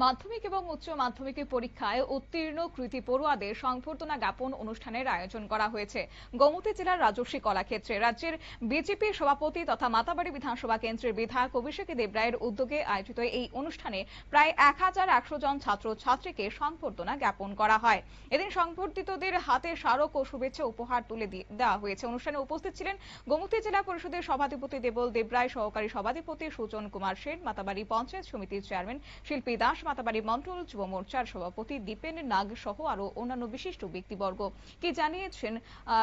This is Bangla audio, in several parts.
মাধ্যমিক এবং উচ্চ মাধ্যমিকের পরীক্ষায় উত্তীর্ণ কৃতী পড়ুয়াদের সংবর্ধনা জ্ঞাপন অনুষ্ঠানের আয়োজন করা হয়েছে গোমতী জেলার রাজস্বী কলাক্ষেত্রে। রাজ্যের বিজেপি সভাপতি তথা মাতাবাড়ি বিধানসভা কেন্দ্রের বিধায়ক অভিষেক দেবরায়ের উদ্যোগে আয়োজিত এই অনুষ্ঠানে প্রায় 1100 জন ছাত্র ছাত্রীকে সংবর্ধনা জ্ঞাপন করা হয়। এদিন সংবর্ধিতদের হাতে স্মারক ও শুভেচ্ছা উপহার তুলে দেওয়া হয়েছে। অনুষ্ঠানে উপস্থিত ছিলেন গোমতী জেলা পরিষদের সভাধিপতি দেবল দেবরায়, সহকারী সভাধিপতি সুজন কুমার সেন, মাতাবাড়ি পঞ্চায়েত সমিতির চেয়ারম্যান শিল্পী দাস, মাতাবাড়ি মন্ডল যুব মোর্চার সভাপতি দীপেন নাগ সহ আরো অন্যান্য বিশিষ্ট ব্যক্তিবর্গ। কি জানিয়েছেন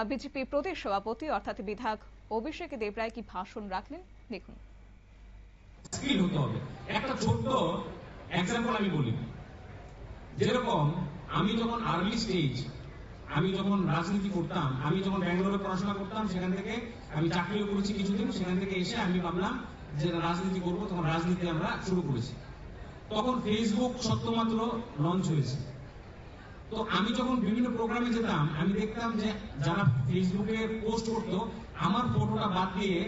বিজেপি প্রদেশ সভাপতি অর্থাৎ বিধায়ক অভিষেক দেবরায়, কি ভাষণ রাখলেন দেখুন। একটা ছোট্ট এক্সাম্পল আমি বলি, যেরকম আমি যখন আর্লি স্টেজ, আমি যখন রাজনীতি করতাম, আমি যখন ব্যাঙ্গালোরে পড়াশোনা করতাম, সেখান থেকে আমি চাকরিও করেছি কিছুদিন, সেখান থেকে এসে আমি ভাবলাম যে রাজনীতি করবো, তখন রাজনীতি আমরা শুরু করেছি। তখন ফেসবুক সত্যমাত্র লঞ্চ হয়েছে। তো আমি যখন বিভিন্ন প্রোগ্রামে যেতাম, আমি দেখতাম যে যারা ফেসবুকে পোস্ট করতো, আমার ফটোটা বাদ দিয়ে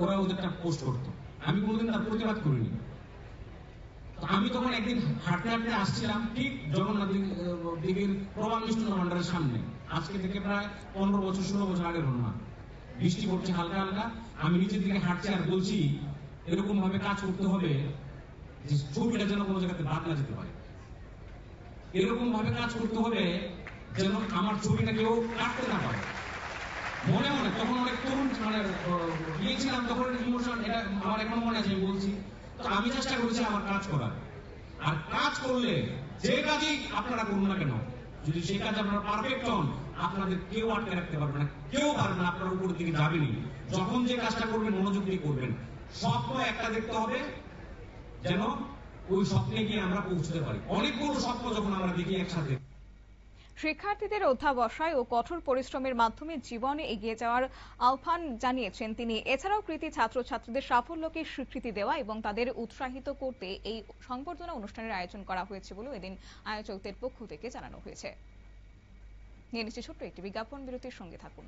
ওরা ওদেরটা পোস্ট করতো। আমি কোনোদিন তার প্রতিবাদ করিনি। আমি তখন একদিন হাঁটতে হাঁটতে আসছিলাম ঠিক জগন্নাথ দেবীর প্রবাল মিষ্টান্ন ভান্ডারের সামনে। আজকে থেকে প্রায় 15 বছর 16 বছর আগের ঘটনা। বৃষ্টি পড়ছে হালকা হালকা, আমি নিচের দিকে হাঁটছি আর বলছি এরকম ভাবে কাজ করতে হবে যে ছবিটা যেন কোনো জায়গাতে বাদ না যেতে পারে, এরকম ভাবে কাজ করতে হবে যেন আমার ছবিটা কেউ কাটতে না পারে। মনে মনে তখন অনেক তরুণ মানে গিয়েছিলাম, তখন ইমোশন, এটা আমার এখন মনে আছে, আমি বলছি। তো আমি চেষ্টা করেছি আমার কাজ করার। আর কাজ করলে যে কাজই আপনারা করুন না কেন, যদি সেই কাজ আপনারা পারফেক্ট হন, আপনাদের কেউ আটকে রাখতে পারবে না, কেউ পারবে না, আপনার উপর দিকে যাবেনি। যখন যে কাজটা করবেন মনোযোগ দিয়ে করবেন। স্বপ্ন একটা দেখতে হবে যেন ওই স্বপ্নে গিয়ে আমরা পৌঁছতে পারি। অনেকগুলো স্বপ্ন যখন আমরা দেখি একসাথে। শিক্ষার্থীদের অধ্যাবসায় ও কঠোর পরিশ্রমের মাধ্যমে জীবনে এগিয়ে যাওয়ার আহ্বান জানিয়েছেন তিনি। এছাড়াও কৃতী ছাত্রছাত্রীদের সাফল্যকে স্বীকৃতি দেওয়া এবং তাদের উৎসাহিত করতে এই সংবর্ধনা অনুষ্ঠানের আয়োজন করা হয়েছে বলে এদিন আয়োজকদের পক্ষ থেকে জানানো হয়েছে। নিয়ে নিচ্ছে ছোট্ট একটি বিজ্ঞাপন বিরতির সঙ্গে থাকুন।